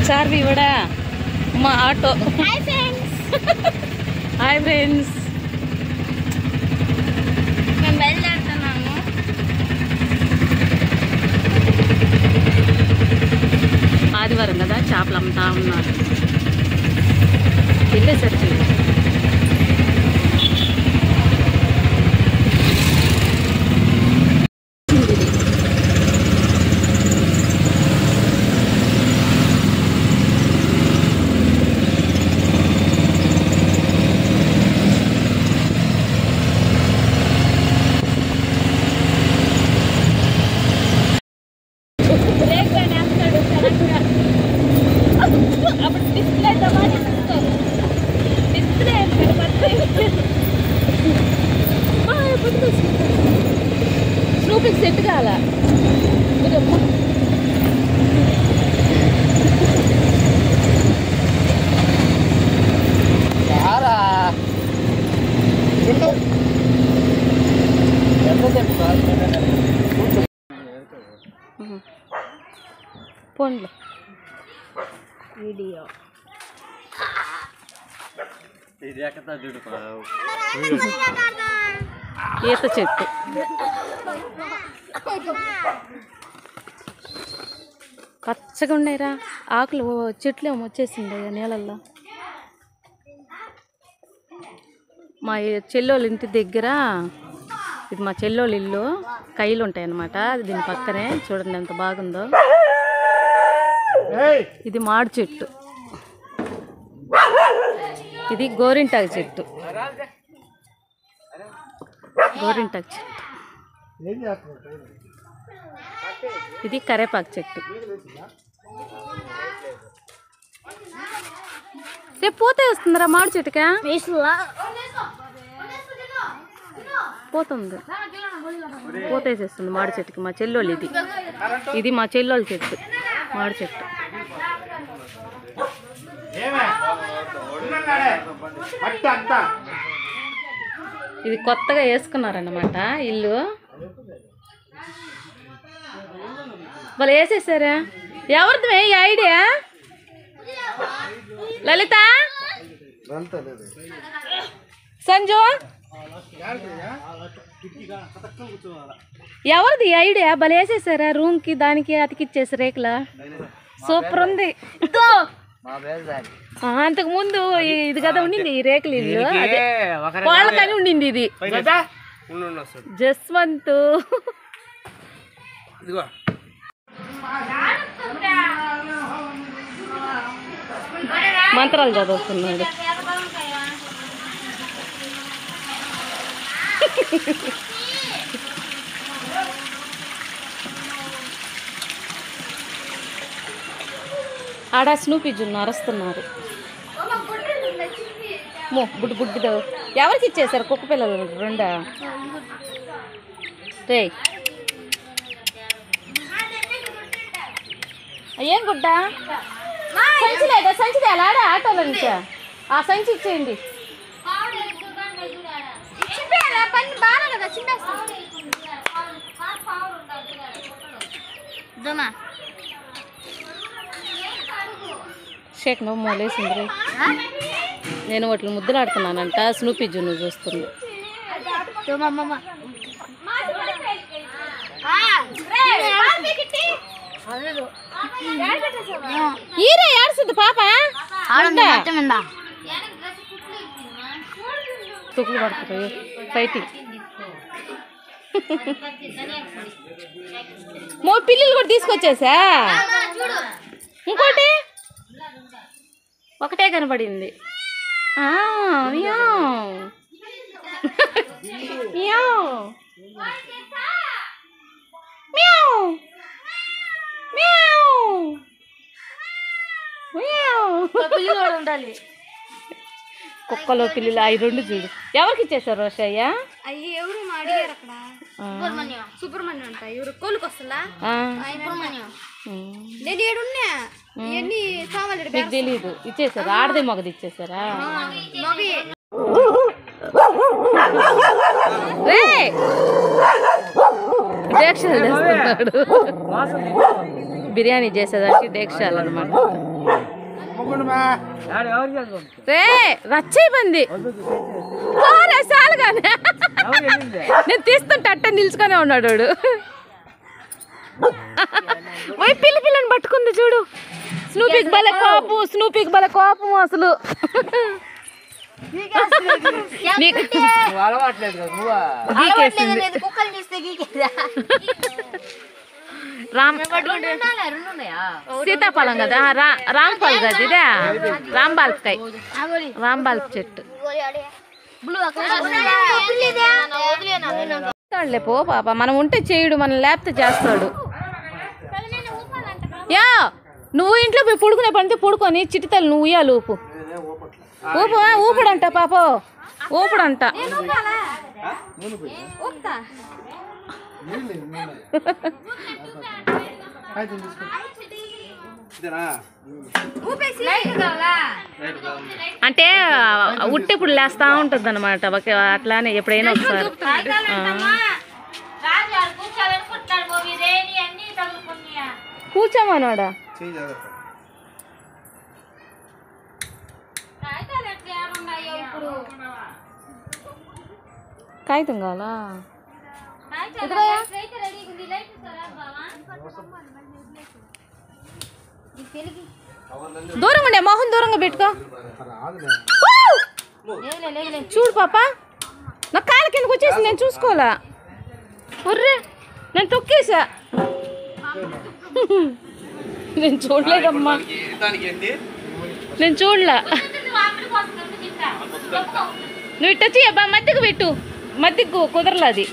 సార్వి ఇవడా మా auto. Hi friends, మేము బయలుదేరుతున్నాము. ఆదివారం కదా, చేపలు అమ్ముతా ఉన్నారు. వెళ్ళేసరికి స్నూపికి సెట్ కాల. పోన్లే వీడియో ఈత చెట్టు. పచ్చగా ఉన్నాయిరా ఆకులు, చెట్లు ఏమో వచ్చేసింది నీళ్ళల్లో. మా చెల్లోళ్ళ ఇంటి దగ్గర, ఇది మా చెల్లోళ్ళ ఇల్లు, కైలు ఉంటాయి అన్నమాట. దీని పక్కనే చూడండి ఎంత బాగుందో. ఇది మాడి చెట్టు, ఇది గోరింటాకు చెట్టు. గోరింటాకు చెట్టు, ఇది కరేపాకు చెట్టు. రేపు పూత వేస్తుందిరా మాడి చెట్టుకా? పోతుంది, పూత వేసేస్తుంది మాడి చెట్టుకి. మా చెల్లోళ్ళు ఇది, ఇది మా చెల్లోళ్ళ చెట్టు, మాడి చెట్టు. ఇది కొత్తగా వేసుకున్నారన్నమాట ఇల్లు. వాళ్ళు వేసేసారా? ఎవరిది ఈ ఐడియా? లలిత, సంజు, ఎవరిది ఐడియా? భలే వేసేసారా రూమ్కి, దానికి అతికిచ్చేసి రేకుల. సూపర్ ఉంది. అంతకు ముందు ఇది కదా ఉండింది ఈ రేకులు ఇల్లు, వాళ్ళకని ఉండింది ఇది. జస్వంత్ మంత్రాలు చదువుతున్నాడు. ఆడ స్నూపీ జున్ను అరుస్తున్నారు. బుడ్డు బుడ్డు ఎవరికి ఇచ్చేసారు? కుక్క పిల్లలు రెండా? రే ఏం గుడ్డ? సంచి లేదా? సంచి తేలాడా ఆటోలో నుంచా? ఆ సంచి ఇచ్చేయండి. షేక్ నువ్వు మూలేసింది. నేను వాటిని ముద్దులాడుతున్నానంట. స్నూపీ జున్ను చూస్తుంది. ఈరే ఏడుస్తుంది పాప. తుక్కులు పడుతుంది ఫైటింగ్. మూడు పిల్లలు కూడా తీసుకొచ్చేసా. ఇంకోటి ఒకటే కనబడింది. ఉండాలి కుక్కలో పిల్లలు. అవి రెండు చూడు. ఎవరికి ఇచ్చేసారు రోషయ్య? అయ్యి ఎవరు అడిగారు అక్కడ. సుబ్రహ్మణ్యం అంట. ఎవరు కోలుకు వస్తుందా? నేను ఏడున్నా ఎన్ని సామాన్లు మీకు తెలీదు. ఇచ్చేసారా? ఆడదే మగది ఇచ్చేసారా? డేక్షాలు చేస్తున్నాడు. బిర్యానీ చేసేదానికి డేక్షాలు అనమాట. రే రచ్చైపోయింది చాలుగానే నేను తీస్తుంటే అట్ట నిల్చుకొనే ఉన్నాడు వాడు పోయి పిల్లని పట్టుకుంది చూడు స్నూపీకి భలే కోపం అసలు సీతాఫలం కదా రాంపాల్ కదా ఇదే రాంబాల్కాయ రాంబాల్ చెట్టు పో పాప మనం ఉంటే చేయడు మనం లేకపోతే చేస్తాడు యా నువ్వు ఇంట్లో పోయి పొడుకునే పడితే పొడుకొని చిటితలు నువ్వు ఉయ్యాలి ఊపుడంట పాప ఊపుడంట అంటే ఉట్టిప్పుడు లేస్తా ఉంటుంది అనమాట అట్లానే ఎప్పుడైనా ఒకసారి కూర్చోమన్నాడా కాగితం కావాలా దూరం ఉండే మొహం దూరంగా పెట్టుకో చూడు పాప నా కాళ్ళ కిందకు వచ్చేసి నేను చూసుకోవాలా ఒర్రే నేను తొక్కేసా నేను చూడలేదమ్మా నేను చూడలా నువ్వు ఇట్ట చెయ్యబ్బా మధ్యకు పెట్టు మధ్యకు కుదరలా అది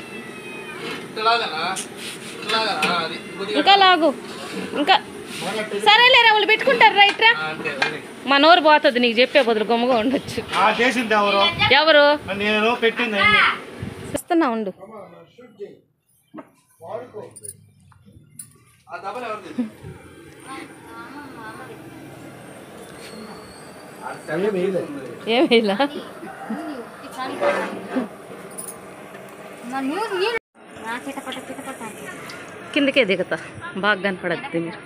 ఇంకా లాగు ఇంకా సరేలేరా వాళ్ళు పెట్టుకుంటారు రైట్రా మా నోరు పోతుంది నీకు చెప్పే బదులు గమ్ముగా ఉండొచ్చు ఎవరు ఇస్తున్నా ఉండు ఏమైలా కిందకే దిగుతా బాగా కనపడద్ది మీరు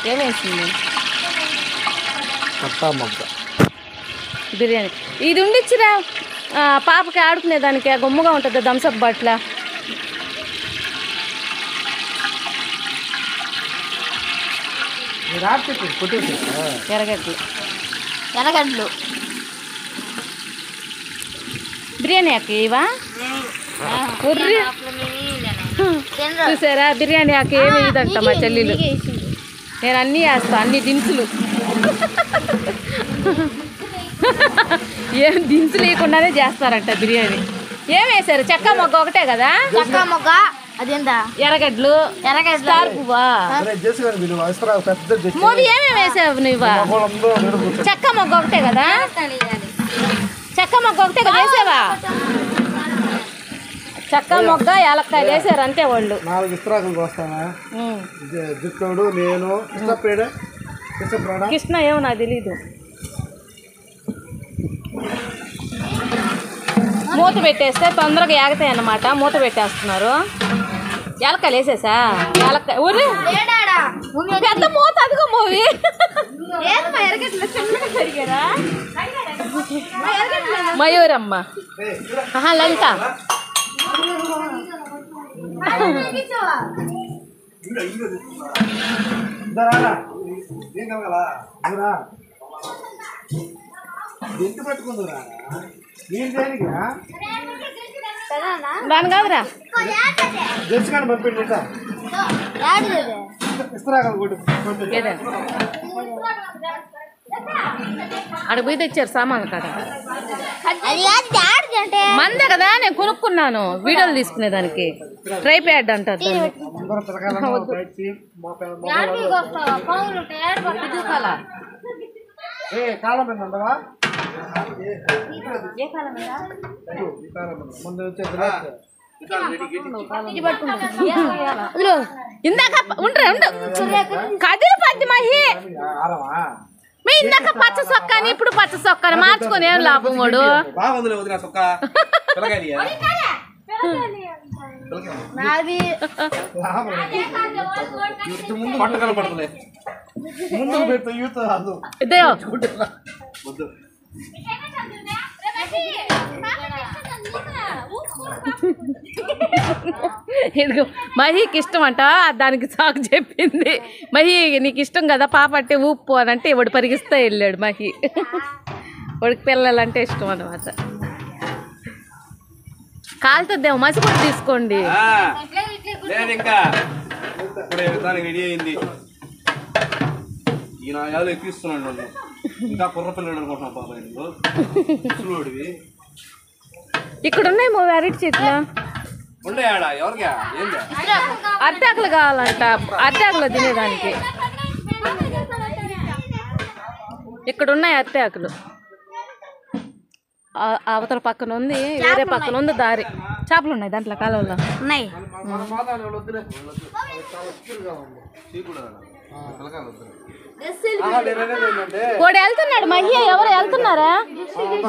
ఏమేసింది బిర్యానీ ఇది ఉండిచ్చిరా పాపకి ఆడుకునేదానికి గమ్ముగా ఉంటుంది థమ్సప్ బట్ల ఎర్రగడ్డలు బిర్యానీ ఆకు ఇవా చూసారా బిర్యానీ ఆకు ఏమి ఇదంట మా చెల్లెలు నేను అన్నీ వేస్తా అన్ని దినుసులు ఏం దినుసులు లేకుండానే చేస్తారంట బిర్యానీ ఏం వేసారు చెక్క మొగ్గ ఒకటే కదా చెక్క మొగ్గ అదేందా ఎర్రగడ్డలు స్టార్ పువ్వా మోది ఏమేమి వేసావు నువ్వా చెక్క మొగ్గ ఒకటే కదా చెక్క మొగ్గ ఒకటే కదా వేసావా చెక్క మొగ్గ యాలక్కాయలు వేసారు అంతే వాళ్ళు 4 ఇస్త్రాకులు కోస్తానా జిత్తోడు నేను కృష్ణ ఏమో నాకు తెలీదు మూత పెట్టేస్తే తొందరగా ఏగతాయి అన్నమాట మూత పెట్టేస్తున్నారు యాలక్కాయలు వేసేసా యాలక్కాయ ఊరి పెద్ద మూత అదిగో మోవి మయూరమ్మ లంక దాని కాదురా అక్కడ పోయి తెచ్చారు సామాన్లు కదా మందే కదా నేను కొనుక్కున్నాను వీడియోలు తీసుకునేదానికి ట్రై ప్యాడ్ అంటారు కాలం మీద ఉండవా ఏ కాలం మీద ముందు ఇందాక ఉండ్రే ఉండు కదిలి పద్ది మహి మీ ఇందాక పచ్చ సొక్కాని ఇప్పుడు పచ్చ సొక్కాని మార్చుకొని ఏం లాభం వాడు బాగుంది వదిన సొక్క పట్టు కనపడుతుంది ముందు పెడతా యూత్ రాదు ఇదే ఇదిగో మహికి ఇష్టం అంట దానికి సాకు చెప్పింది మహి నీకు ఇష్టం కదా పాప అంటే ఊపు అని అంటే వాడు పరిగిస్తా వెళ్ళాడు మహి వాడికి పిల్లలంటే ఇష్టం అన్నమాట కాలుతుందేమో మసి కూడా తీసుకోండి లేదు ఇంకా ఇప్పుడే విధానం రెడీ అయింది ఈ 4 ఏళ్ళు ఎక్కిస్తున్నాడు నన్ను ఇంకా కుర్ర పిల్లడు అనుకుంటున్నాను పాప నువ్వుడివి ఇక్కడ ఉన్నాయి మో అరటి చెట్లు ఉండే ఆడ ఎవరికా ఏందా అరిటాకులు కావాలంట అరిటాకులు తినేదానికి ఇక్కడ ఉన్నాయి అరిటాకులు అవతల పక్కన ఉంది వేరే పక్కన ఉంది దారి చేపలు ఉన్నాయి దాంట్లో కాలువలో ఉన్నాయి వాడు వెళ్తున్నాడు మహి ఎవరు వెళ్తున్నారా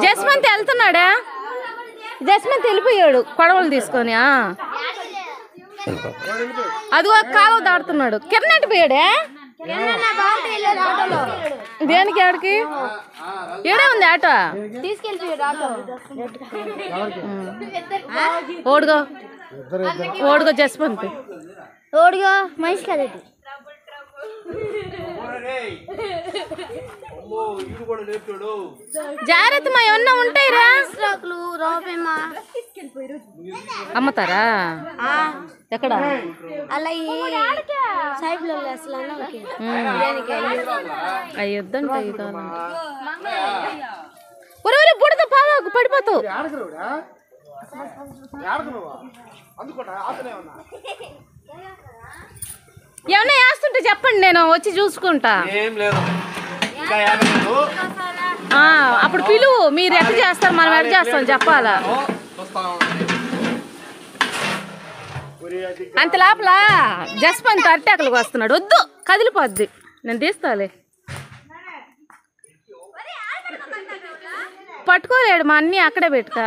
జస్మంత్ వెళ్తున్నాడా జస్మంత్ వెళ్ళిపోయాడు కొడవలు తీసుకొని అదిగో కాలువ దాడుతున్నాడు కిరణ్ పోయాడే దేనికి ఆడికి ఏడే ఉంది ఆటో ఓడుగో ఓడుగో జస్వంత్ ఓడిగా మనిషి కదేటి జాగ్రత్త మా ఏమన్నా ఉంటాయిరా అమ్ముతారా ఎక్కడ అలా అయ్యొద్దంట ఒరే బుడత పావాకు పడిపోతావు ఏమన్నా వేస్తుంటే చెప్పండి నేను వచ్చి చూసుకుంటా ఏం లేదు అప్పుడు పిలువు మీరు ఎట్లా చేస్తారు మనం ఎట్లా చేస్తాం చెప్పాలా అంత లోపల జస్పంత్ అరిటాకులకు వస్తున్నాడు వద్దు కదిలిపోద్ది నేను తీస్తాలే పట్టుకోలేడు మా అన్నీ అక్కడే పెట్టుకా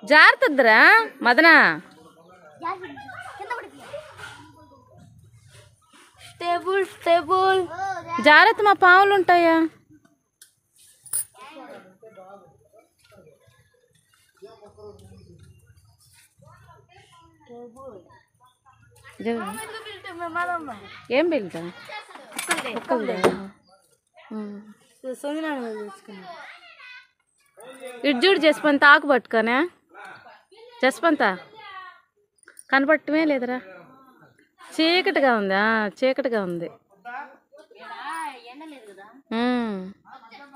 జారుతుందిరా మదన జాగ్రత్త మా పావులు ఉంటాయా ఏం వెళ్తా ఇటు చూడు జస్పంత ఆకు పట్టుకోనా జస్పంత కనపడటమే లేదురా చీకటిగా ఉందా చీకటిగా ఉంది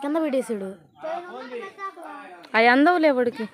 కింద పెట్టేసాడు అవి అందవులే వాడికి